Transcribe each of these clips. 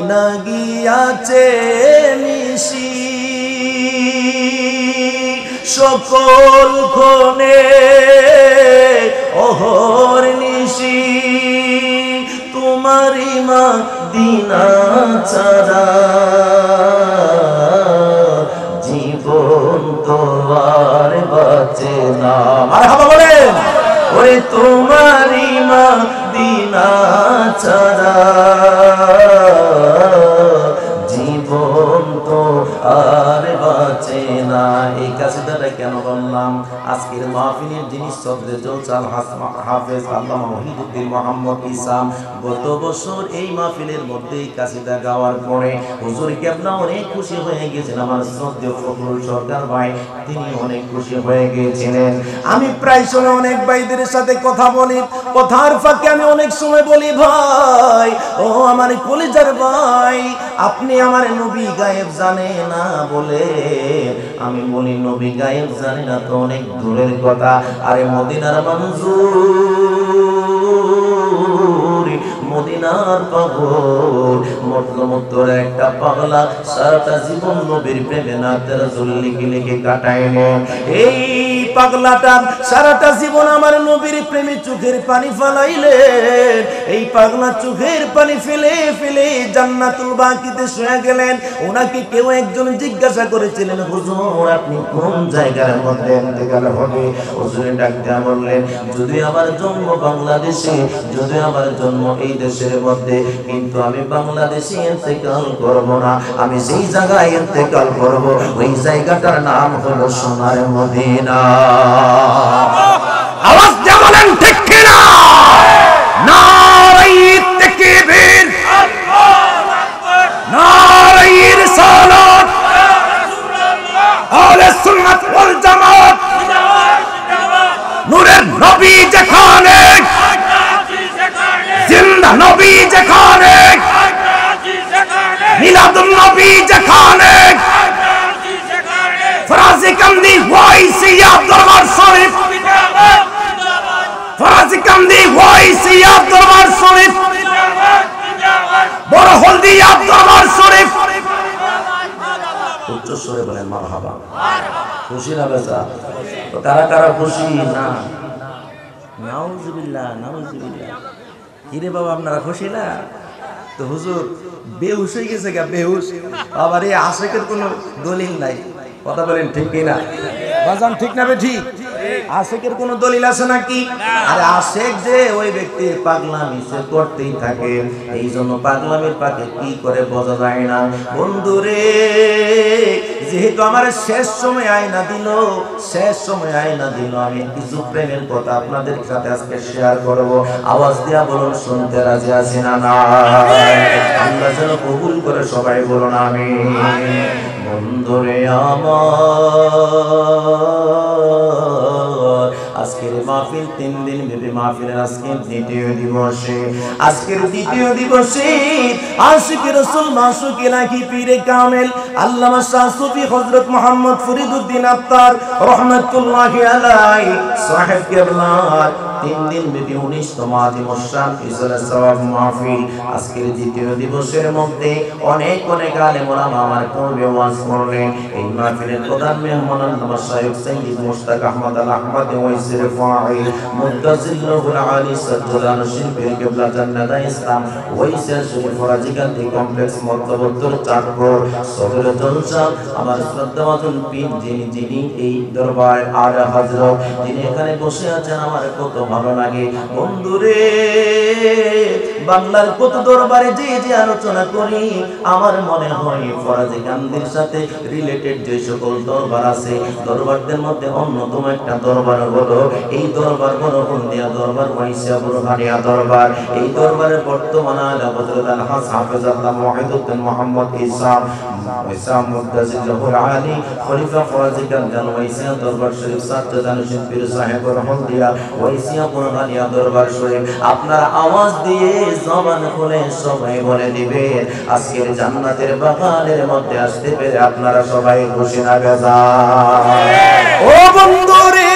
না গিয়াছে নিশি সকল ক্ষণে অহর নিশি তোমারি মদিনা ছাড়া জীবন তো আর বাঁচে না। মারহাবা বলেন। ওরে তোমারি মদিনা ছাড়া জীবন তো আর বাঁচে না। এই কাসিদাটা কেন বললাম? আজকের মাহফিলের যিনি শ্রদ্ধেয় জলসাল হাফেজ আল্লামা মহিউদ্দিন মোহাম্মদ ইসাম গত বছর এই মাহফিলের মধ্যে এই কাসিদা গাওয়ার পরে হুজুর কেবলা অনেক খুশি হয়ে গেছেন। আমার শ্রদ্ধেয় ফখরুল সরকার ভাই তিনি অনেক খুশি হয়ে গিয়েছিলেন। আমি প্রায় সময় অনেক ভাইদের সাথে কথা বলি, কথার ফাঁকে আমি অনেক সময় বলি, ভাই ও আমার কলিজার ভাই আপনি আমার নবী গায়েব জানে না বলে। আমি বলি নবী গায়েব জানে না তো অনেক দূরের কথা। আরে মদিনার মঞ্জুর মদিনার পাগল মতলমতর একটা পাগলা সারাটা জীবন নবীর প্রেমে নাতে রাসূল লিখে লিখে কাটাইলো। এই পাগলাটা সারাটা জীবন আমার নবীর প্রেমে চোখের পানি ফেলাইলেন। এই পাগলা চোখের পানি ফেলে ফেলে জান্নাতুল বাকিতে শুয়ে গেলেন। ওনাকে কেউ একজন জিজ্ঞাসা করেছিলেন, হুজুর আপনি কোন জায়গার মধ্যে ইন্তেকাল হবে? হুজুর ডাক দিয়ে বললেন, যদি আমার জন্ম বাংলাদেশে, যদি আমার জন্ম এই দেশের মধ্যে, কিন্তু আমি বাংলাদেশে ইন্তেকাল করব না, আমি যেই জায়গায় ইন্তেকাল করব ওই জায়গাটার নাম হলো সোনার মদিনা। আওয়াজ দিয়ে বলেন ঠিক কিনা? নারায়ে তাকবীর, আল্লাহু আকবার, নারায়ে রিসালাত, আহলে সুন্নাত ওয়াল জামাত, নূরের নবী যেখানে, জিন্দা নবী যেখানে, মিলাদুন নবী যেখানে, ফরাজি কান্দি ওয়াইসিয়া দরবার শরীফ, ফরাজি কান্দি ওয়াইসিয়া দরবার শরীফ, বড় হলদিয়া দরবার শরীফ। উচ্চ স্বরে বলেন মারহাবা। খুশি না বেজা? তো কারা কারা খুশি না? নাউজুবিল্লাহ নাউজুবিল্লাহ। কিরে বাবা আপনারা খুশি না? তো হুজুর বেহুশ হয়ে গেছে গা, বেহুশ। আবার এই আশেকের কোনো দলিল নাই। কথা বলেন ঠিক কিনা? বাজান ঠিক না বে ঠিক? আশেকের কোনো দলিল আছে নাকি? আরে আশেক যে ওই ব্যক্তি পাগলামি সে করতেই থাকে, এই জন্য পাগলামির পাকে কি করে বোঝা যায় না। বন্ধুরে যেহেতু আমার শেষ সময় আয়না দিল, শেষ সময় আয়না দিল, আমি কিছু প্রেমের কথা আপনাদের সাথে আজকে শেয়ার করব। আওয়াজ দিয়া বলুন শুনতে রাজি আছি না? না আল্লাহ যেন কবুল করে সবাই বলুন আমিন। বন্ধুরে আমার আজকের মাহফিল 3 দিন ব্যাপী মাহফিলের আজকের দ্বিতীয় দিবসে, আজকের দ্বিতীয় দিবসে আশিকে রাসূল মাসুক ইলাহি পীরে কামেল আল্লামা শাহ সুফি হযরত মুহাম্মদ ফরিদউদ্দিন আত্তার রাহমাতুল্লাহি আলাইহি সাহেব কেবলার 3 দিন ব্যাপী 19তম দিবস ইসলাম সওয়াব মাহফিল। আজকের দ্বিতীয় দিবসের মধ্যে অনেক অনেক আলেম ওলামা আমার পূর্বে ওয়াজ করলেন। এই মাহফিলের প্রধান মেহমান আল্লামা শাইখ সাইয়্যিদ মুশতাক আহমদ আল আহমদ ওয়াইসির ফাইল মুতাজিল্লাহুল আলী সাজ্জাদান শিরপীর কিবলা জান্নাত ইসলাম ওয়াইসির শরীফ ফরাজি কান্দি কমপ্লেক্স মতলবুত্তর চাঁদপুর সদর জলসা। আমার শ্রদ্ধাভাজন পীর যিনি এই দরবারের আলা হযরত, যিনি এখানে বসে আছেন, আমার কত ভালো লাগে। বন্ধুরে বাংলার কত দরবারে যে যে আলোচনা করি, আমার মনে হয় ফরাজি কান্দির সাথে রিলেটেড যে সকল দরবার আছে, দরবারদের মধ্যে অন্যতম একটা দরবার হলো এই দরবার বড় হলদিয়া দরবার, ওয়াইসিয়া বুরহানিয়া দরবার। এই দরবারের বর্তমান আলা হযরত আল হাফেজ আল্লাহ মুহিউদ্দিন মোহাম্মদ ইসাম মুতাজিল্লাহুল আলী খলিফা ফরাজি কান্দি ওয়াইসিয়া দরবার শরীফ সাজ্জাদান শিরপীর সাহেব হলদিয়া ওয়াইসিয়া বুরহানিয়া দরবার শরীফ। আপনারা আওয়াজ দিয়ে জবান খুলে সবাই বলে দিবেন, আজকের জান্নাতের বাগানের মধ্যে আসতে পেরে আপনারা সবাই খুশি না বেজা? ও বন্ধুরে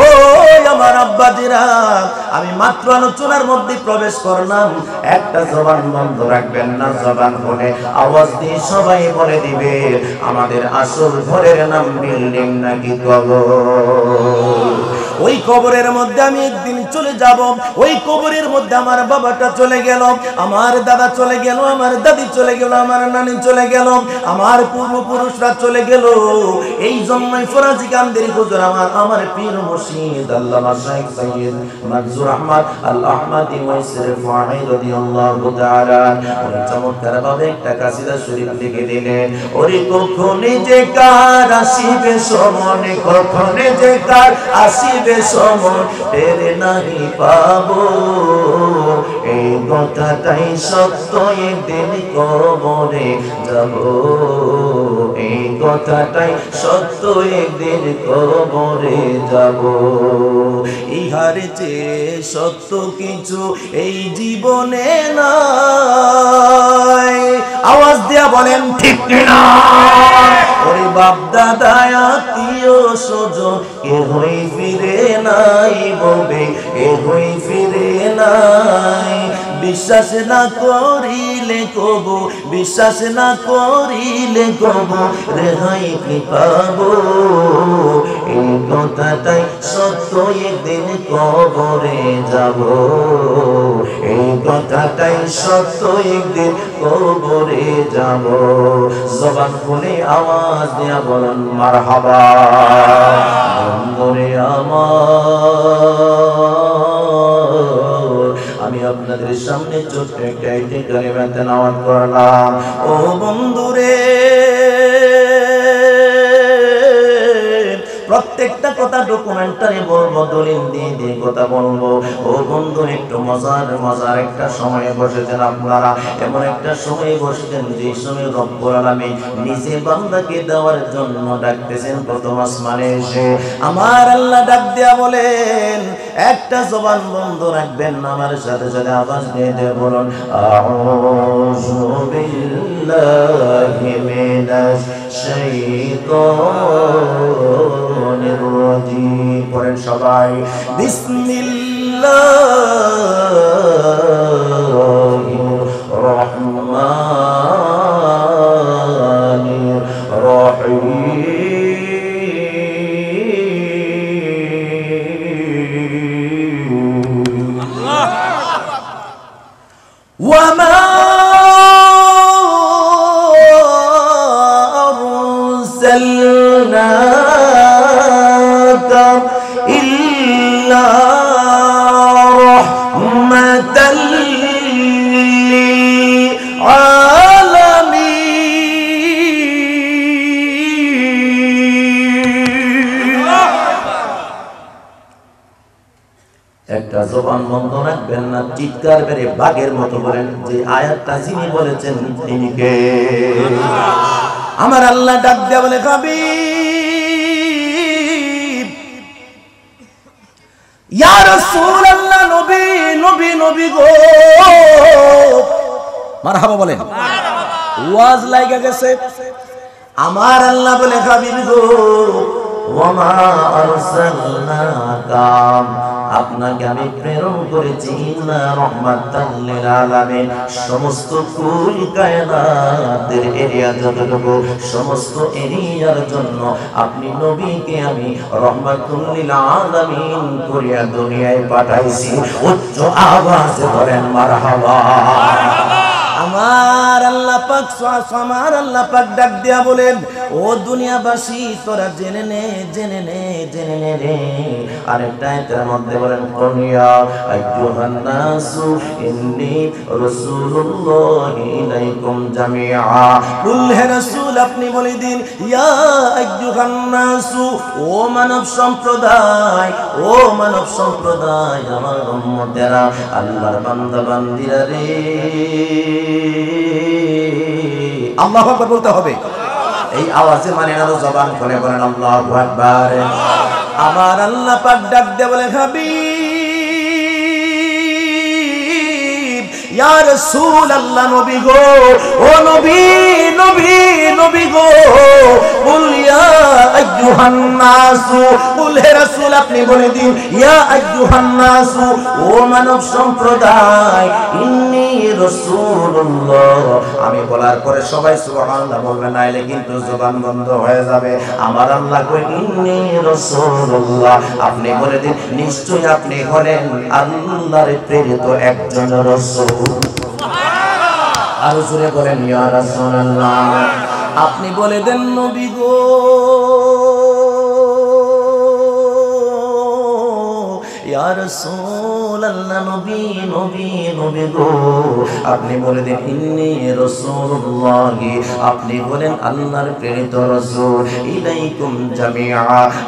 ও আমার আব্বাজিরা, আমি মাত্র আলোচনার মধ্যে প্রবেশ করলাম, একটা জবান বন্ধ রাখবেন না, জবান খুলে আওয়াজ দিয়ে সবাই বলে দিবে আমাদের আসল ঘরের নাম বিল্ডিং নাকি কবর। ওই কবরের মধ্যে আমি একদিন চলে যাব, ওই কবরের মধ্যে আমার বাবাটা চলে গেল, আমার দাদা চলে গেল, আমার দাদি চলে গেল, আমার নানি চলে গেল, আমার পূর্বপুরুষরা চলে গেল। এই জন্যই ফরাজি কান্দের হুজুর আমার পীর মুর্শিদ আল্লামা শাইখ সাইয়্যিদ মনজুর আহমদ আল আহমদি ওয়াইসির ফাহি রাদিয়াল্লাহু তাআলা উনি চমৎকার ভাবে একটা কাসিদা শরীফ লিখে দিলেন। ওরে কখনে যে কার আসিবে সমনে, কখনে যে কার আসিবে সমন, টেরে নাহি পাবো এই কথাটাই সত্য, একদিন কবরে যাব, এই কথাটাই সত্য, একদিন কবরে যাব। ইহার চেয়ে সত্য কিছু এই জীবনে নাই। আওয়াজ দিয়া বলেন ঠিক কিনা? ওরে বাপ দাদা আত্মীয় স্বজন কেহই ফিরে নাই ববে, কেহই ফিরে নাই। বিশ্বাস না করিলে কব, বিশ্বাস না করিলে কব, রেহাই কি পাবো এই কথাটাই সত্য, একদিন কবরে যাব, এই কথাটাই সত্য, একদিন কবরে যাব। জবান খুলে আওয়াজ দিয়া বলেন মারহাবা। বন্ধুরে আমার, আমি আপনাদের সামনে ছোট্ট একটা কালিমা তেলাওয়াত করলাম। ও বন্ধুরে, প্রত্যেকটা কথা ডকুমেন্টারি বলবো, দলিল দিয়ে দিয়ে কথা বলবো। ও বন্ধু, একটু মজার একটা সময়ে বসেছেন আপনারা, এমন একটা সময়ে বসেছেন যে সময় রব্বুল আলামিন নিজে বান্দাকে দেওয়ার জন্য ডাকতেছেন প্রথম আসমানে এসে। আমার আল্লাহ ডাক দিয়া বলেন, একটা জবান বন্ধ রাখবেন না, আমার সাথে সাথে আওয়াজ দিয়ে দিয়ে বলুন আউযু বিল্লাহি মিনাশ শাইতানির রাজিম। পড়েন সবাই বিসমিল্লাহির রহমানির রহিম। وما أرسلناك إلا رحمة একটা জবান বন্ধ রাখবেন না, চিৎকার করে বাঘের মতো বলেন যে আয়াতটা যিনি বলেছেন তিনি কে? আমার আল্লাহ ডাক দেয়া বলে হাবিব ইয়া রাসূলুল্লাহ, নবী নবী নবী গো, মারহাবা বলেন। ওয়াজ লাগা গেছে। আমার আল্লাহ বলে হাবিব গো, ওয়ামা আরসালনাকা, আপনাকে আমি প্রেরণ করেছি না রাহমাতাল লিল আলামিন, সমস্ত কুল কায়নাতের এরিয়া যতটুকু, সমস্ত এরিয়ার জন্য আপনি নবীকে আমি রাহমাতুল লিল আলামিন করিয়া দুনিয়ায় পাঠাইছি। উচ্চ আওয়াজে বলেন মারহাবা। আমার আল্লাহ পাক আমার আল্লাহ পাক ডাক দিয়া বলেন, ও দুনিয়াবাসী তোরা জেনে নে জেনে নে জেনে নে রে। আরেকটা আয়াতের মধ্যে বলেন কুনিয়া আইয়ুহান নাসু ইন্নী রাসূলুল্লাহি ইলাইকুম জামিআ। কুল হে রাসূল, আপনি বলে দিন ইয়া আইয়ুহান নাসু, ও মানব সম্প্রদায়, ও মানব সম্প্রদায়, আমার উম্মতেরা, আল্লাহর বান্দা বান্দিরা রে। আল্লাহু আকবার বলতে হবে। এই আওয়াজে মানে না, জবান খুলে বলেন আল্লাহু আকবার। আমার আল্লাহ পাক ডাক দিয়ে বলে হাবিব ইয়া রাসূলুল্লাহ নবী গো, ও নবী নবী নবী গো, কুল ইয়া আইয়ুহান নাস, কুল হে রাসূল আপনি বলে দিন, ইয়া আইয়ুহান নাস, ও মানব সম্প্রদায়, ইন্নী রাসূলুল্লাহ। আমি বলার পরে সবাই সুবহানাল্লাহ বলবে, নাইলে কিন্তু জবান বন্ধ হয়ে যাবে। আমার আল্লাহ কই ইন্নী রাসূলুল্লাহ, আপনি বলে দিন নিশ্চয়ই আপনি হলেন আল্লাহর প্রেরিত একজন রাসূল। আর জোরে বলেন ইয়া রাসূলুল্লাহ। আপনি বলে দেন নবী গো, ইয়া রাসূলুল্লাহ নবী নবী নবী গো, আপনি বলে দেন ইন্নী রাসূলুল্লাহ, আপনি বলেন আল্লাহর প্রেরিত রাসূল। ইলাইকুম জামিআ,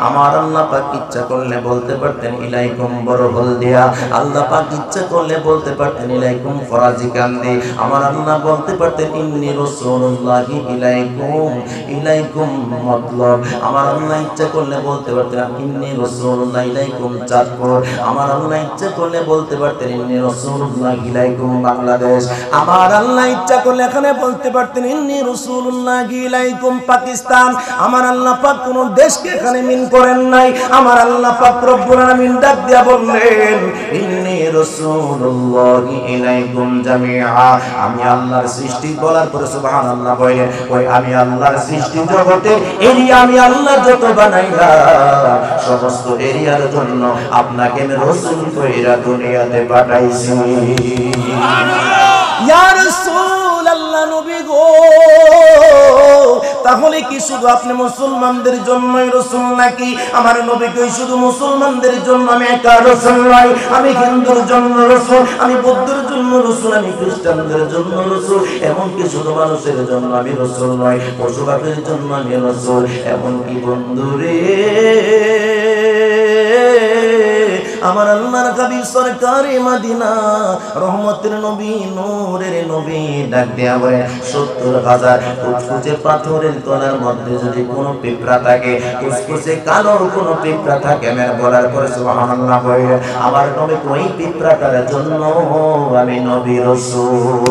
আমার আল্লাহ পাক ইচ্ছা করলে বলতে পারতেন ইলাইকুম বড় হল দিয়া, আল্লাহ পাক ইচ্ছা করলে বলতে পারতেন ইলাইকুম ফরাজি কান্দি, আমার আল্লাহ বলতে পারতেন ইন্নী রাসূলুল্লাহ ইলাইকুম, ইলাইকুম মতলব, আমার আল্লাহ ইচ্ছা করলে বলতে পারতেন ইন্নী রাসূলুল্লাহ ইলাইকুম চাঁদপুর, আমার আল্লাহ ইচ্ছা করলে বলতে পারতেন ইন্নী রাসূলুল্লাহ ইলাইকুম বাংলাদেশ, আমার আল্লাহ ইচ্ছা করলে এখানে বলতে পারতেন ইন্নী রাসূলুল্লাহ ইলাইকুম পাকিস্তান। আমার আল্লাহ পাক কোন দেশকে এখানে মিন করেন নাই, আমার আল্লাহ পাক রব্বুল আলামিন ডাক দিয়া বললেন ইন্নী রাসূলুল্লাহ ইলাইকুম জামিআ। আমি আল্লাহর সৃষ্টি বলার পরে সুবহানাল্লাহ বলেন, ওই আমি আল্লাহর সৃষ্টি জগতে এরিয়া আমি আল্লাহ যত বানাইলাম সমস্ত এরিয়ার জন্য আপনাকে আমি রাসূল কইরা দুনিয়াতে পাঠাইছি। ইয়া রাসূলুল্লাহ নবী গো, তাহলে কি শুধু আপনি মুসলমানদের জন্যই রাসূল নাকি? আমার নবী কই শুধু মুসলমানদের জন্য আমি একা রাসূল নই, আমি হিন্দুর জন্য রাসূল, আমি বৌদ্ধের জন্য রাসূল, আমি খ্রিস্টানদের জন্য রাসূল, এমনকি শুধু মানুষের জন্য আমি রাসূল নই, পশু পাখির জন্য আমি রাসূল। এমনকি বন্ধুরে আমার আল্লাহর হাবিব সরকারে মদিনা রহমতের নবী নূরের নবী ডাক দেয়া বলে ৭০,০০০ কুচকুচে পাথরের তলার মধ্যে যদি কোনো পিঁপড়া থাকে, কুচকুচে কালো কোনো পিঁপড়া থাকে, আমি বলার পরে সুবহানাল্লাহ বলে আমার নবী ওই পিঁপড়াটার জন্য আমি নবী রাসূল।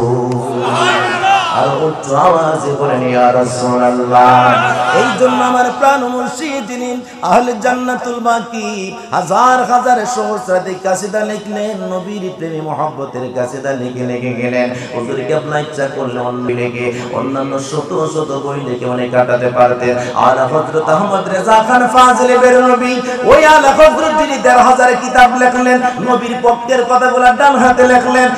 আর উচ্চ আওয়াজে বলেন ইয়া রাসূলুল্লাহ। এই জন্য আমার প্রাণ মুর্শিদ যিনি আহলে জান্নাতুল বাকি হাজার হাজার সহস্রাধিক কাসিদা লিখলেন, নবীর প্রেমে মহব্বতের কাসিদা লিখে গেলেন। হুজুর কেবলা ইচ্ছা করলে অন্য লিখে অন্যান্য শত শত বই লিখে অনেক কাটাতে পারতেন। আলা হযরত আহমদ রেজা খান ফাজিলে বেরলভী, ওই আলা হযরত যিনি ১৫০০ কিতাব লিখলেন, নবীর পক্ষের কথাগুলো ডান হাতে লিখলেন,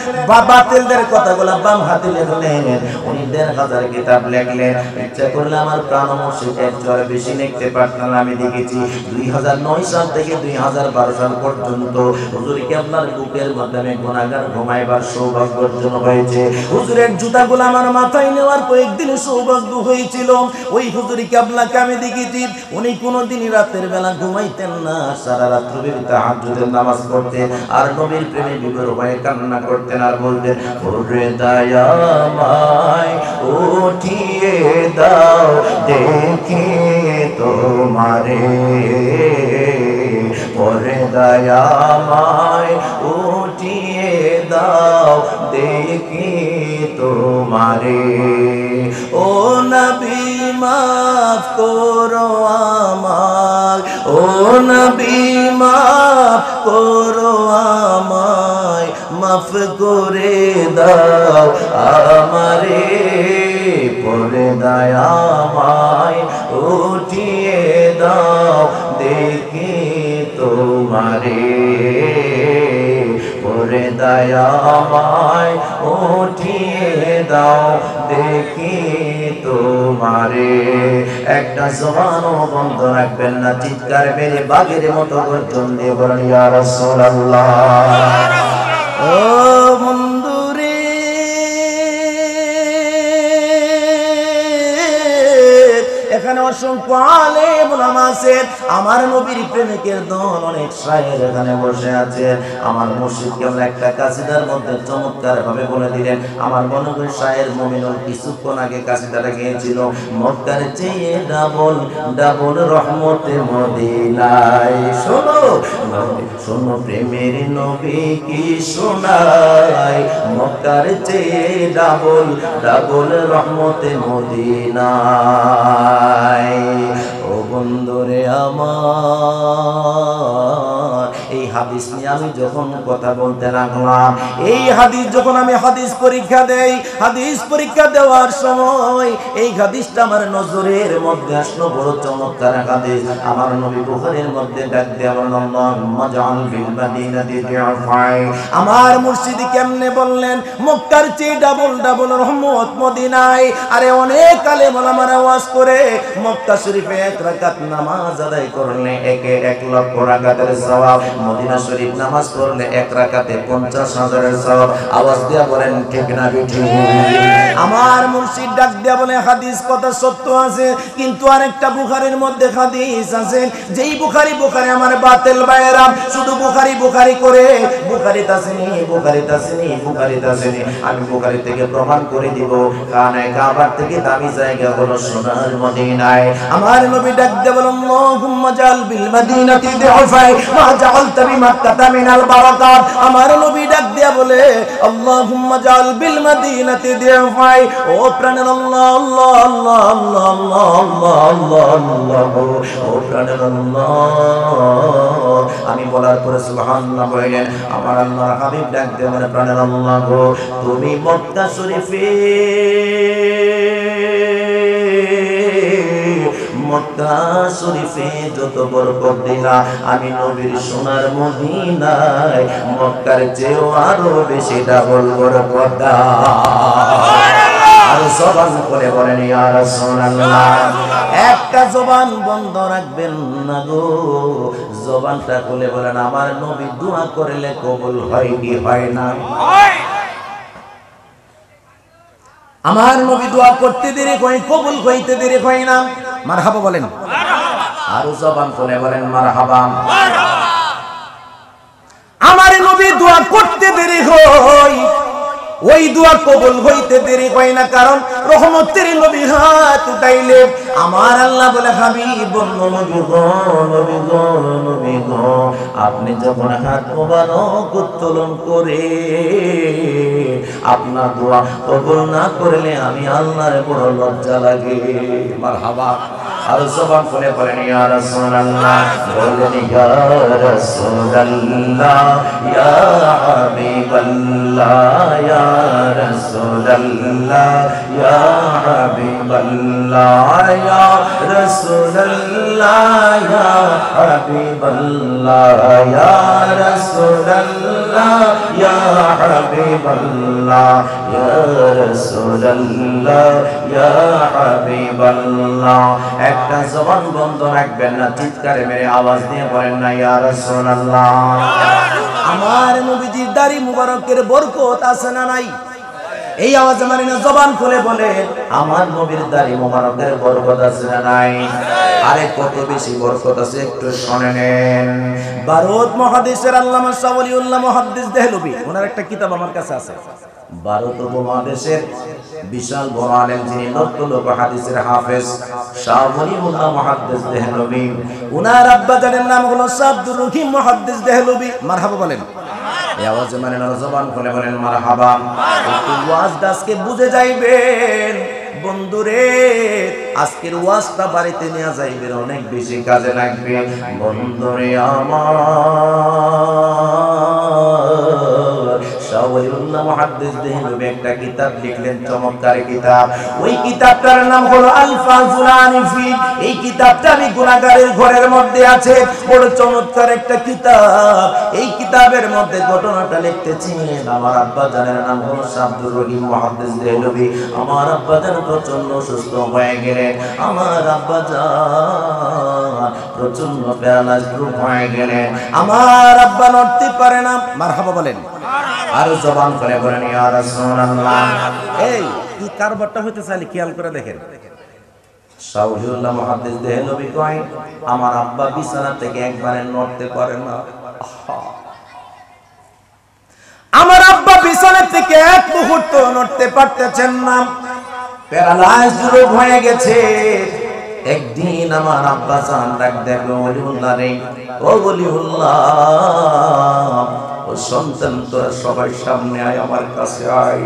বাতিলদের কথাগুলো বাম হাতে লিখলেন, উনি ১৫০০ কিতাব লিখলেন। ইচ্ছা করলে আমার প্রাণ মুর্শিদ এর চেয়ে বেশি লিখতে পারতেন। আমি দেখেছি ২০০৯ সাল থেকে ২০১২ সাল পর্যন্ত হুজুর কেবলার বুকের মধ্যে আমি গুনাহগার ঘুমাইবার সৌভাগ্য অর্জন হয়েছে। হুজুরের জুতাগুলো আমার মাথায় নেওয়ার কয়েকদিন সৌভাগ্য হয়েছিল। ওই হুজুর কেবলাকে আমি দেখেছি উনি কোনোদিনই রাতের বেলা ঘুমাইতেন না, সারা রাত্র তাহাজ্জুদের নামাজ পড়তেন আর নবীর প্রেমে বিভোর হয়ে কান্না করতেন আর বলতেন ওরে দয়াময় উঠিয়ে দাও দেখি তোমারে, ওরে দয়াময় উঠিয়ে দাও দেখি তোমারে, ও নবী মাফ করো আমায়, ও নবী মাফ করো আমায়, মাফ করে দাও আমারে, পরে দয়াময় উঠিয়ে দাও দেখি তোমারে, পরে দয়াময় উঠিয়ে দাও দেখি তোমারে। একটা জবানও বন্ধ রাখবেন না, চিৎকার মেরে বাঘের মতো গর্জন দিয়ে বলেন ইয়া রাসূলুল্লাহ। ও বন্ধুরে এখানে অসংখ্য আলেম ওলামা আছেন, আমার নবীর প্রেমিকের দল অনেক শায়ের এখানে বসে আছে। আমার মুর্শিদ কেবল একটা কাসিদার মধ্যে চমৎকার ভাবে বলে দিলেন, আমার মনে হয় শায়ের মুমিনুল কিছুক্ষণ আগে কাসিদাটা গিয়েছিল, মক্কার চেয়ে ডাবল ডাবল রহমতে মদিনায়। শোনো শোনো প্রেমের নবী কি শোনায়, মক্কা মক্কার চেয়ে ডাবল ডাবল রহমতে মদিনায়। ও বন্ধুরে আমার, এই হাদিস নিয়ে আমি যখন কথা বলতে লাগলাম, এই হাদিস যখন আমি হাদিস পরীক্ষা দেই, হাদিস পরীক্ষা দেওয়ার সময় এই হাদিসটা আমার নজরের মধ্যে আসলো, বড় চমৎকার হাদিস। আমার নবী বুখারীর মধ্যে ডাক দিয়ে বলেন, আল্লাহুম্মা জাআল ফিল মাদিনাতি দি'ফাই। আমার মুর্শিদ কেমনে বললেন মক্কার চেয়ে ডাবল ডাবল রহমত মদিনায়। আরে অনেক আলেম ওলামারা ওয়াজ করে মক্কা শরীফে এক রাকাত নামাজ আদায় করলে একে 1 লক্ষ রাকাতের সওয়াব, মদিনা শরীফ নামাজ পড়লে 1 রাকাতে 50,000-এর সওয়াব। আওয়াজ দিয়া বলেন ঠিক না বেঠিক? আমার মুর্শিদ ডাক দিয়া বলে হাদিস কথা সত্য আছে, কিন্তু আরেকটা বুখারীর মধ্যে হাদিস আছে, যেই বুখারী আমার বাতিল বাইরা শুধু বুখারী করে বুখারী তাসনি। আমি বুখারী থেকে প্রমাণ করে দিব, কানায় কাবার থেকে দামি জায়গা হলো সোনার মদিনায়। আমার নবী ডাক দিয়ে বলেন, আল্লাহুম্মা জাল বিল মাদিনাতি দি'ফাই মা জাআলতা বিমাক্কাতা মিনাল বারাকাত। আমার নবী ডাক দিয়ে বলে, আল্লাহুম্মা জাল বিল মাদিনাতি দি'ফাই। ও প্রাণের আল্লাহ আল্লাহ আল্লাহ আল্লাহ আল্লাহ আল্লাহ আল্লাহ, ও প্রাণের আল্লাহ। আমি বলার পরে সুবহানাল্লাহ বললেন। আমার আল্লাহর হাবিব ডাক দিয়ে বলে, প্রাণের আল্লাহ গো, তুমি মক্কা শরীফে যত বরকত দিলা, আমি নবীর সোনার মদিনায় মক্কার চেয়েও আরো বেশি ডাবল বরকত দাও। আর জবান করে বলেন ইয়া রাসূলুল্লাহ। একটা জবান বন্ধ রাখবেন না গো, জবানটা খুলে বলেন, আমার নবী দোয়া করলে কবুল হয় কি হয় না? আমার নবী দোয়া করতে দেরি হয়, কবুল হইতে দেরি হয় না। মারহাবা বলেন। আর জবান খুলে বলেন মারহাবা। আমার নবী দোয়া করতে দেরি হয়, ওই দোয়া কবুল হইতে দেরি হয় না, কারণ রহমতের নবী হাত উঠাইলে আমার আল্লাহ বলে, হাবিব নবী গো, নবী গো, নবী গো, আপনি যখন হাত মোবারক উত্তোলন করে আপনার দোয়া কবুল না করলে আমি আল্লাহর বড় লজ্জা লাগে। মারহাবা। আর জবান খুলে বলেন ইয়া রাসূলুল্লাহ। বলেন ইয়া রাসূলুল্লাহ, ইয়া হাবিবাল্লাহ, ইয়া রাসূলুল্লাহ, ইয়া হাবিবাল্লাহ, ইয়া রাসূলুল্লাহ, ইয়া হাবিবাল্লাহ, ইয়া রাসূলুল্লাহ, ইয়া হাবিবাল্লাহ, ইয়া রাসূলুল্লাহ, ইয়া হাবিবাল্লাহ। একটা জবান বন্ধ রাখবেন না, চিৎকারে মেরে আওয়াজ দিয়ে বলেন না ইয়া রাসূলুল্লাহ। আমার নবীজির দাড়ি মুবারকের বরকত আছে না নাই? এই আওয়াজে মানি না, জবান খুলে বলে আমার নবীর দাড়ি মুবারকের বরকত আছে না নাই? আরে কত বেশি বরকত আছে একটু শুনে নেন। ভারত মহাদেশের আল্লামা শাহ ওলিউল্লাহ মুহাদ্দিস দেহলভী, ওনার একটা কিতাব আমার কাছে আছে। ভারত উপমহাদেশের বিশাল বড় আলেম, যিনি লক্ষ লক্ষ হাদিসের হাফেজ, শাহ ওলিউল্লাহ মুহাদ্দিস দেহলভী। ওনার আব্বা জানের নাম হলো শাহ আব্দুর রহিম মুহাদ্দিস দেহলভী। মারহাবা বলেন। এই আওয়াজে মানে না, জবান খুলে বলেন মারহাবা। একটু ওয়াজটা আজকে বুঝে যাইবেন বন্ধুরে, আজকের ওয়াজটা বাড়িতে নিয়ে যাইবেন, অনেক বেশি কাজে লাগবে বন্ধুরে আমার। শাহ ওলিউল্লাহ মুহাদ্দিস দেহলভী একটা কিতাব লিখলেন, চমৎকার কিতাব। ওই কিতাবটার নাম হলো আলফাজুল আনিফি। এই কিতাবটা আমি গুনাহগারের ঘরের মধ্যে আছে, বড় চমৎকার একটা কিতাব। এই কিতাবের মধ্যে ঘটনাটা লিখতেছিলেন আমার আব্বা জানের নাম হলো শাহ আব্দুর রহিম মুহাদ্দিস দেহলভী। আমার আব্বা জান প্রচন্ড অসুস্থ হয়ে গেলেন, আমার আব্বা জান প্রচন্ড প্যারালাইজ হয়ে গেলেন, আমার আব্বা নড়তে পারে না। মারহাবা বলেন। আর জবান করে বলেন ইয়া রাসূলুল্লাহ। এই কি কারবারটা হইতে চাইলে খেয়াল করে দেখেন। শাহ ওলিউল্লাহ মুহাদ্দিস দেহলভী কয়, আমার আব্বা বিছানা থেকে একবারে নড়তে পারে না। আমার আব্বা বিছানা থেকে এক মুহূর্ত নড়তে পারতেছেন না, প্যারালাইজ রোগ হয়ে গেছে। একদিন আমার আব্বা জান ডাক দেবে ওলিউল্লাহ রে, ও ওলিউল্লাহ, ও সন্তান তোরা সবাই সামনে আয়, আমার কাছে আয়।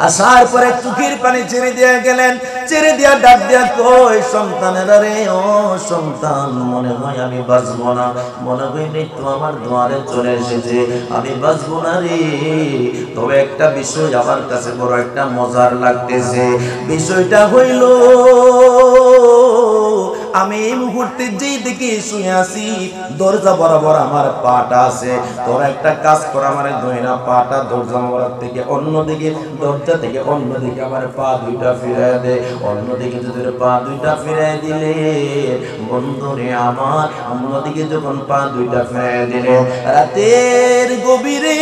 আসার পরে চোখের পানি ছেড়ে দিয়ে গেলেন, ছেড়ে দিয়া ডাক দিয়া কই সন্তানেরা রে, ও সন্তান মনে হয় আমি বাঁচবো না, মনে হয় মৃত্যু আমার দুয়ারে চলে এসেছে, আমি বাঁচবো না রে। তবে একটা বিষয় আমার কাছে বড় একটা মজার লাগতেছে। বিষয়টা হইল আমি এই মুহূর্তে যেই দিকে শুয়ে আছি দরজা বরাবর আমার পাটা আছে, তোরা একটা কাজ কর, আমার দইনা পাটা দরজা বরাবর থেকে অন্যদিকে, দরজা থেকে অন্যদিকে আমার পা দুইটা ফিরায় দে। অন্যদিকে যদি পা দুইটা ফিরায় দিলে বন্ধুরে আমার, অন্যদিকে যখন পা দুইটা ফিরায় দিলে রাতের গভীরে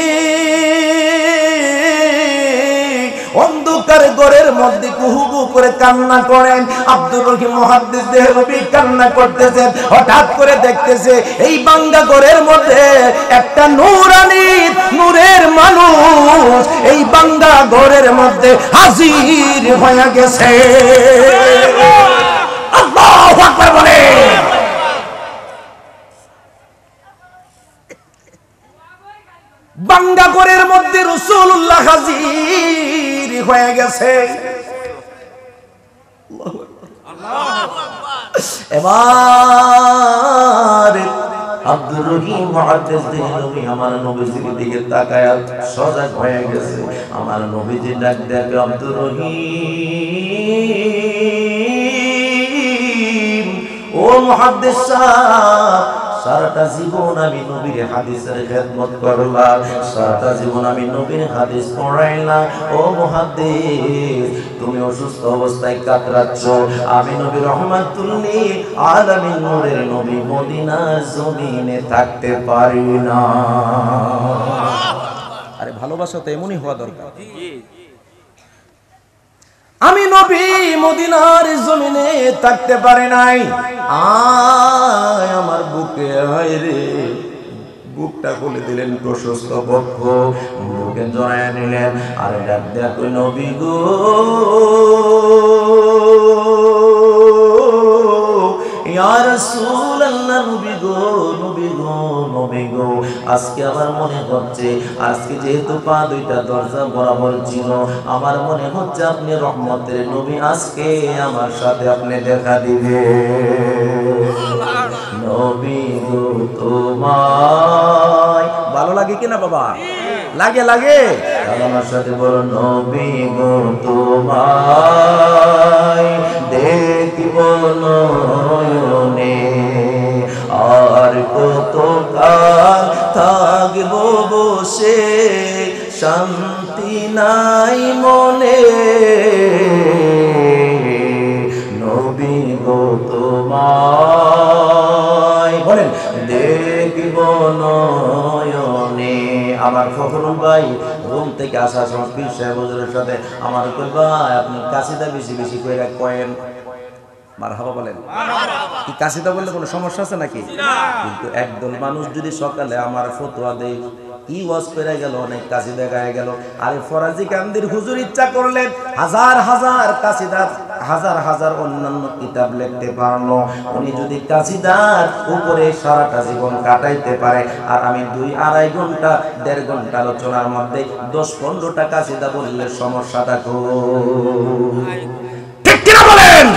অন্ধকার ঘরের মধ্যে কুহুকু করে কান্না করেন আব্দুর রহিম মুহাদ্দিস দেহলভী, কান্না করতেছেন। হঠাৎ করে দেখতেছে এই বাঙ্গা ঘরের মধ্যে একটা নূরানি নূরের মানুষ এই বাঙ্গা ঘরের মধ্যে হাজির হয়ে গেছে। আল্লাহু আকবার বলে। বাঙ্গা ঘরের মধ্যে রাসূলুল্লাহ হাজির হয়ে গেছে। এবার আব্দুর রহিম মুহাদ্দিস দেহলভী আমার নবীজির দিকে তাকায় সজাগ হয়ে গেছে। আমার নবীজি ডাক দেয়, আব্দুর রহিম ও মুহাদ্দিস সাহেব, সারাটা জীবন আমি নবীর হাদিসের খেদমত করলাম, সারাটা জীবন আমি নবীর হাদিস পড়াইলাম। ও মুহাদ্দিস, তুমি অসুস্থ অবস্থায় কাতরাচ্ছ, আমি নবী রহমাতুল লিল আলামিন নূরের নবী মদিনার জমিনে থাকতে পারি না। আরে ভালোবাসা তো এমনই হওয়া দরকার। আমি নবী মদিনার জমিনে থাকতে পারি নাই, আয় আমার বুকে আয় রে। বুকটা খুলে দিলেন, প্রশস্ত বক্ষ বুকে জড়ায় নিলেন, আর ডাক দেয়া কই নবী গো, ইয়া রাসূলুল্লাহ, নবী গো, নবী গো, নবী গো। আজকে আমার মনে হচ্ছে, আজকে যেহেতু পা দুইটা দরজা বরাবর ছিল, আমার মনে হচ্ছে আপনি রহমতের নবী, আজকে আমার সাথে আপনি দেখা দিবে। নবী গো তোমায় ভালো লাগে কিনা বাবা? লাগে লাগে। আমার সাথে বলো, নবী গো তোমায় দেখিব নয়নে, আর কত কাল থাকব বসে, শান্তি নাই মনে। নবী গো তোমায় বলেন দেখিব নয়নে। আমার ফখরুল ভাই রুম থেকে আসার সময় পীর সাহেব হুজুরের সাথে আমার কই, ভাই আপনি কাশিদা বেশি বেশি করে কয়েন। মারহাবা বলেন। কি কাশিদা বললে কোনো সমস্যা আছে নাকি? কিন্তু একদল মানুষ যদি সকালে আমার ফতোয়া দেয়, কি ওয়াজ করে গেল, অনেক কাশিদা গায়ে গেল। আরে ফরাজি কান্দির হুজুর ইচ্ছা করলেন হাজার হাজার কাশিদা, হাজার হাজার অন্যান্য কিতাব লিখতে পারলো। উনি যদি কাশিদার উপরে সারাটা জীবন কাটাইতে পারে, আর আমি 2-2.5 ঘন্টা 1.5 ঘন্টা আলোচনার মধ্যে 10-15টা কাশিদা বললে সমস্যাটা ঠিক কিনা বলেন?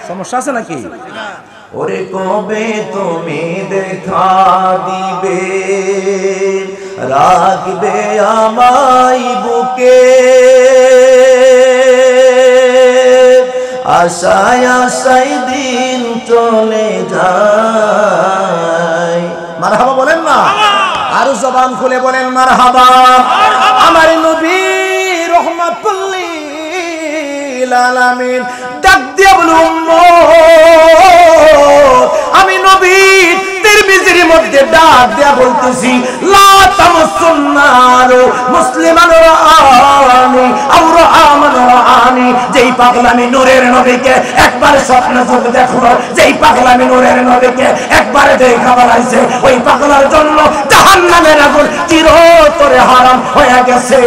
সমস্যা আছে নাকি? ওরে কবে তুমি দেখা দিবে, রাখবে আমায় বুকে, আশায় আশায় দিন চলে যায়। মারহাবা বলেন না, আর জবান খুলে বলেন মারহাবা। আমার নবী রহমাতুল লিল আলামিন ডাক দিয়ে বলুন, আমি নবী তিরমিজির মধ্যে ডাক দিয়া বলতেছি, লা তামাসুন্নারু মুসলিমান রাআনি আও রাআমান রাআনি। যেই পাগলামি নূরের নবীকে একবার স্বপ্নে চোখে দেখলো, যেই পাগলামি নূরের নবীকে একবার দেখা বেড়াইছে, ওই পাগলার জন্য জাহান্নামের আগুন চিরতরে হারাম হয়ে গেছে।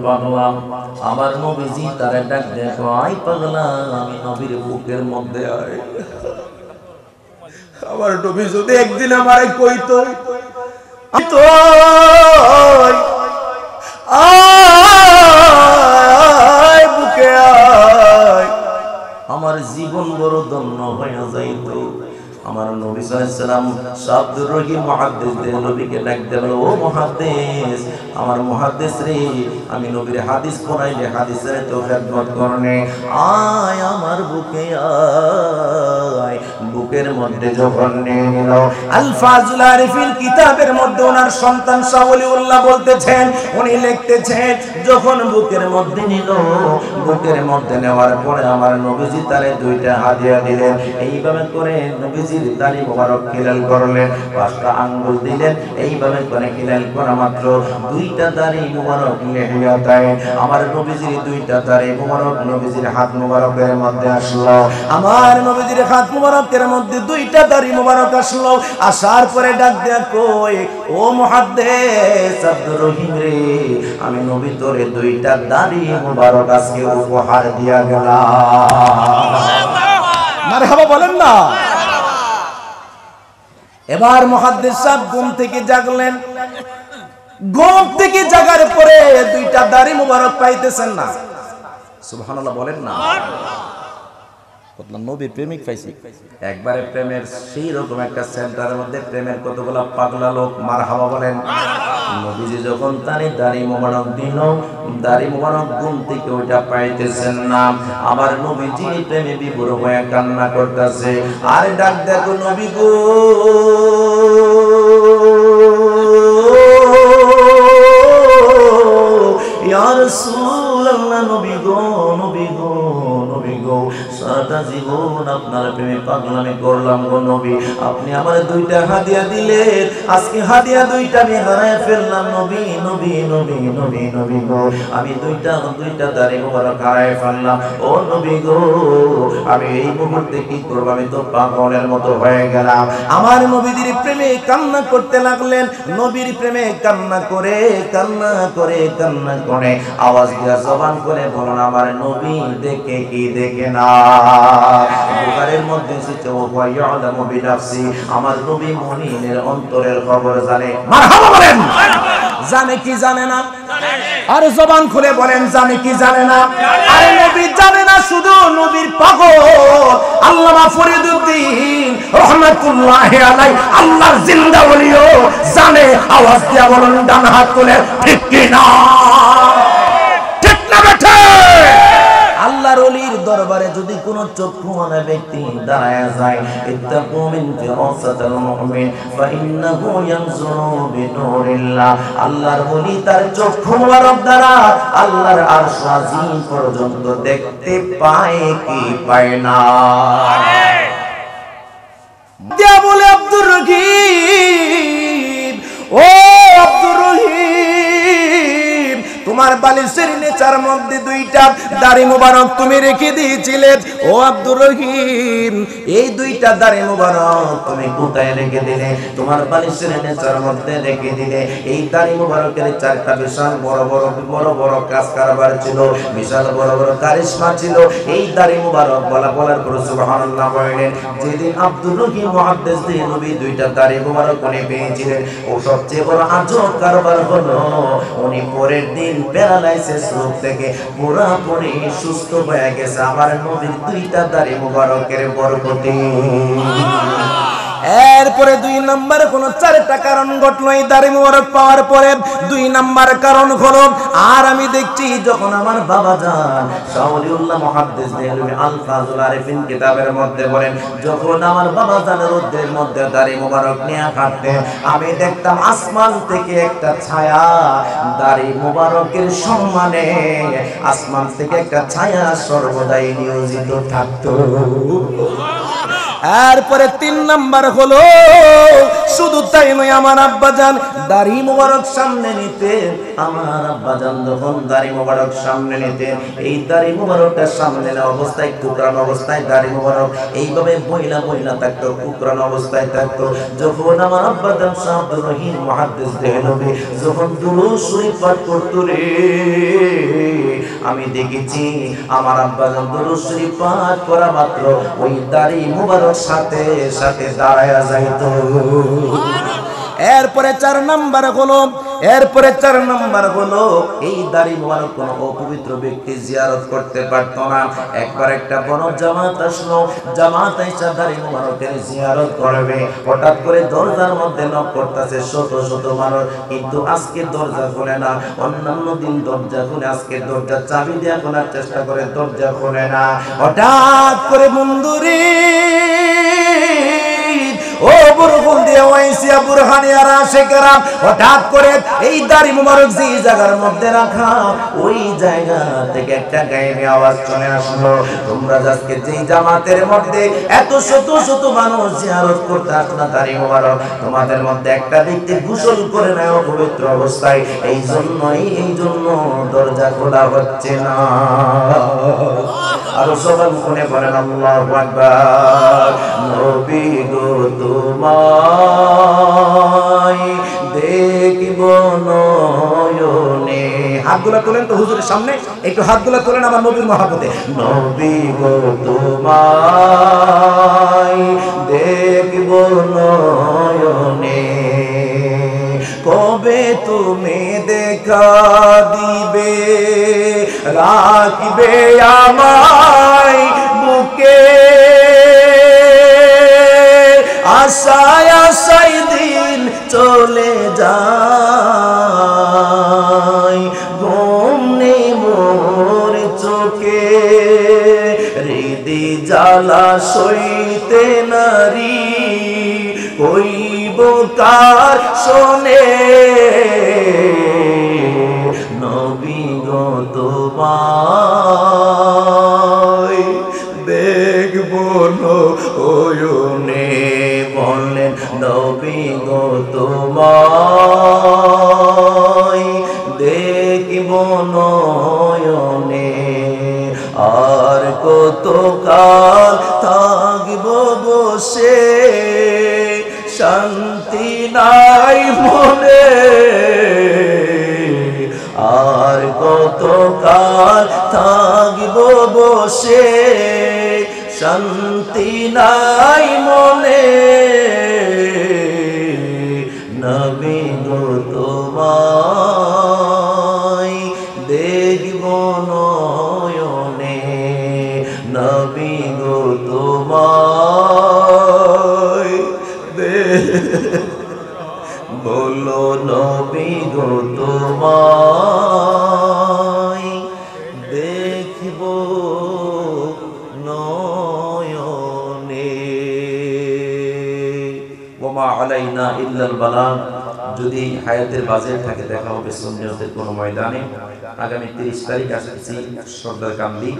পাগলা, আমার নবীজি তারে ডাক দেখো, আই পাগলা, আমি নবীর বুকের মধ্যে আয়। আমার নবী যদি একদিন আমারে কইতো আয় বুকে আয়, আমার জীবন বড় ধন্য হয়ে যাইত। আমার নবী সাল্লাল্লাহু আলাইহি সাল্লাম আব্দুর রহিম মুহাদ্দিসদের নবীকে ডাক দিল, ও মুহাদ্দিস, আমার মুহাদ্দিস রে, আমি নবীর হাদিস পড়াইলে হাদিসের তো খেদমত করনে, আয় আমার বুকে আয়। বুকের মধ্যে যখন নিয়ে নিল, আল ফাজুল আরিফিন কিতাবের মধ্যে ওনার সন্তান শাহ ওলিউল্লাহ বলতেছেন, উনি লিখতেছেন, যখন বুকের মধ্যে নিল, বুকের মধ্যে নেওয়ার পরে আমার নবীজি তারে দুইটা হাদিয়া দিলেন। এইভাবে করে নবীজির দাড়ি মোবারক খিলাল করলেন, 5টা আঙ্গুল দিলেন, এইভাবে করে খিলাল করা মাত্র দুইটা দাড়ি মোবারক লিহিয়াতায় আমার নবীজির দুইটা দাড়ি মোবারক নবীজির হাত মোবারকের মধ্যে আসলো। আমার নবীজির হাত মোবারকের মধ্যে দুইটা দাড়ি মোবারক আসলো। আসার পরে ডাক দেয়া কই, ও মুহাদ্দিস আব্দুর রহিম রে, আমি নবী তোরে দুইটা দাড়ি মোবারক আজকে উপহার দিয়া গেলাম। মারহাবা বলেন না। এবার মুহাদ্দিস সাহেব ঘুম থেকে জাগলেন। ঘুম থেকে জাগার পরে দুইটা দাড়ি মোবারক পাইতেছেন না। সুবহানাল্লাহ বলেন না। নবীর প্রেমিক পাইছি, একবারে প্রেমের সেই রকম একটা সেন্টারের মধ্যে প্রেমের কতগুলা পাগলা লোক, মারহাবা বলেন। নবীজি যখন তারে দাড়ি মোবারক দিল, দাড়ি মোবারক ঘুম থেকে ওইটা পাইতেছেন না। আমার নবীজি প্রেমে বিভোর হয়ে কান্না করতেছে, আর ডাক দেখো নবী গো, ইয়া রাসূলুল্লাহ, নবী গো, নবী গো, নবী গো, সারা জীবন আপনার প্রেমে পাগলামি করলাম গো নবী, আপনি আমার দুইটা হাদিয়া দিলেন, আজকে হাদিয়া দুইটা আমি হারায় ফেললাম নবী, নবী, নবী, নবী, নবী গো, আমি দুইটা দাড়ি মোবারক হারায় ফেললাম। ও নবী গো, আমি এই মুহূর্তে কি করব? আমি তো পাগলের মতো হয়ে গেলাম। আমার নবীর প্রেমে কান্না করতে লাগলেন। নবীর প্রেমে কান্না করে কান্না করে কান্না করে আওয়াজ দিয়া জবান করে বলেন, আমার নবী দেখে কি দেখে না। বুখারীর মধ্যে এসেছে, ও ইয়ালামু বিনাফসি, আমার নবী মুমিনের অন্তরের খবর জানে। মারহাবা বলেন। জানে কি জানে না? আর জবান খুলে বলেন, জানে কি জানে না? আরে নবী জানে না, শুধু নবীর পাগল আল্লামা ফরিদউদ্দিন রহমাতুল্লাহি আলাইহি, আল্লাহর জিন্দা ওলিও জানে। আওয়াজ দিয়া বলেন, ডান হাত তুলে, ঠিক কি না? ঠিক না বেঠে? আল্লাহর ওলির দরবারে যদি কোন চক্ষুওয়ালা ব্যক্তি দাঁড়ায় যায়, ইত্তাকু মিন ফিরাসাতিল মুমিন ফাইন্নাহু ইয়ানজুরু বিনুরিল্লাহ, আল্লাহর ওলি তার চক্ষু মোবারক দ্বারা আল্লাহর আরশ আজিম পর্যন্ত দেখতে পায় কি পায় না? দিয়া বলে আব্দুর রহিম, ও আব্দুর রহিম, তোমার বালিশের নিচার মধ্যে দুইটা দাড়ি মোবারক তুমি রেখে দিয়েছিলে। ও আব্দুর রহিম, এই দুইটা দাড়ি মোবারক তুমি কোথায় রেখে দিলে? তোমার বালিশের নিচার মধ্যে রেখে দিলে। এই দাড়ি মোবারকের চারটা বিশাল বড় বড় কাজ কারবার ছিল, বিশাল বড় বড় কারিশমা ছিল। এই দাড়ি মোবারক বলার পর সুবহানাল্লাহ বললেন, যেদিন আব্দুর রহিম মুহাদ্দিস দিয়ে নবী দুইটা দাড়ি মোবারক উনি পেয়েছিলেন, ও সবচেয়ে বড় আজব কারবার হলো, উনি পরের দিন প্যারালাইসিস রোগ থেকে পুরোপুরি সুস্থ হয়ে গেছে আমার নবীর দুইটা দাড়ি মোবারকের বরকতে। এরপরে 2 নাম্বার কোন 4টা কারণ ঘটলো এই দাড়ি মোবারক পাওয়ার পরে। 2 নাম্বার কারণ হলো, আর আমি দেখছি যখন আমার বাবা জান শাহ ওলিউল্লাহ মুহাদ্দিস দেহলভী আল ফাজুল আরিফিন কিতাবের মধ্যে বলেন, যখন আমার বাবা জান রোদের মধ্যে দাড়ি মোবারক নিয়ে হাঁটতেন, আমি দেখতাম আসমান থেকে একটা ছায়া দাড়ি মোবারকের সম্মানে, আসমান থেকে একটা ছায়া সর্বদাই নিয়োজিত থাকতো। এরপরে 3 নাম্বার হলো শুধু তাই নয়, আমার আব্বাজান দাড়ি মোবারক সামনে নিতেন। আমার আব্বাজান যখন দাড়ি মোবারক সামনে নিতেন, এই দাড়ি মোবারকটা সামনে নেওয়া অবস্থায় কুকরানো অবস্থায় দাড়ি মোবারক এইভাবে বইলা বইলা থাকতো, কুকরানো অবস্থায় থাকতো। যখন আমার আব্বাজান শাহ আব্দুর রহিম মুহাদ্দিস দেহলভী যখন দুরূদ শরীফ পাঠ করতো রে, আমি দেখেছি আমার আব্বাজান দুরূদ শরীফ পাঠ করা মাত্র ওই দাড়ি মোবারক সাথে সাথে দাঁড়ায়া যাইতো। এরপরে 4 নাম্বার হলো এই দাড়ি মোবারক কোন অপবিত্র ব্যক্তি জিয়ারত করতে পারতো না। একবার একটা বড় জামাত আসলো, জামাত এসে দাড়ি মোবারকের জিয়ারত করবে। হঠাৎ করে দরজার মধ্যে নক করতেছে শত শত মানুষ, কিন্তু আজকে দরজা খোলে না। অন্যান্য দিন দরজা খুলে, আজকে দরজা চাবি দিয়ে খোলার চেষ্টা করে, দরজা খোলে না। হঠাৎ করে বন্ধুরে ও বুরহুল দিয়ে ওয়াইসিয়া বুরহানিয়ার আশিকরা হঠাৎ করে এই দাড়ি মোবারক যে জায়গার মধ্যে রাখা, ওই জায়গা থেকে একটা গায়েবী আওয়াজ চলে আসলো, তোমরা আজকে যেই জামাতের মধ্যে এত শত শত মানুষ জিয়ারত করতে আসলো দাড়ি মোবারক, তোমাদের মধ্যে একটা ব্যক্তি গোসল করে নেয় অপবিত্র অবস্থায়, এই জন্য দরজা খোলা হচ্ছে না। আর সবাই মনে করেন আল্লাহু আকবার। নবী গো তোমায় দেখিব নয়নে, হাতগুলা তোলেন তো হুজুরের সামনে, একটু হাতগুলা তোলেন আমার নবীর মহব্বতে। নবী গো তোমায় দেখিব নয়নে, কবে তুমি দেখা দিবে, রাখবে আমায় বুকে, আশায় আশায় দিন চলে যায়, ঘুম নেই মোর চোখে, হৃদি জ্বালা সইতে নারী, কইব কার শোনে, নবী গো তোমায় দেখব নয়নে, বললেন নবী গো তোমায় দেখব নয়নে, আর কত কাল থাকব বসে, শান্তি নাই মনে, আর কত কাল থাকব বসে, শান্তি নাই মনে, নবী গো তোমায় দেখব নয়নে, নবী গো তোমায় বলো নবী গো তোমায় দেখব নয়নে। ওমা আলাইনা ইল্লাল বালাগ। যদি হায়াতের বাজেট থাকে দেখা হবে সুন্নিয়তের কোনো ময়দানে। আগামী 30 তারিখ আসছি সরদার কান্দি।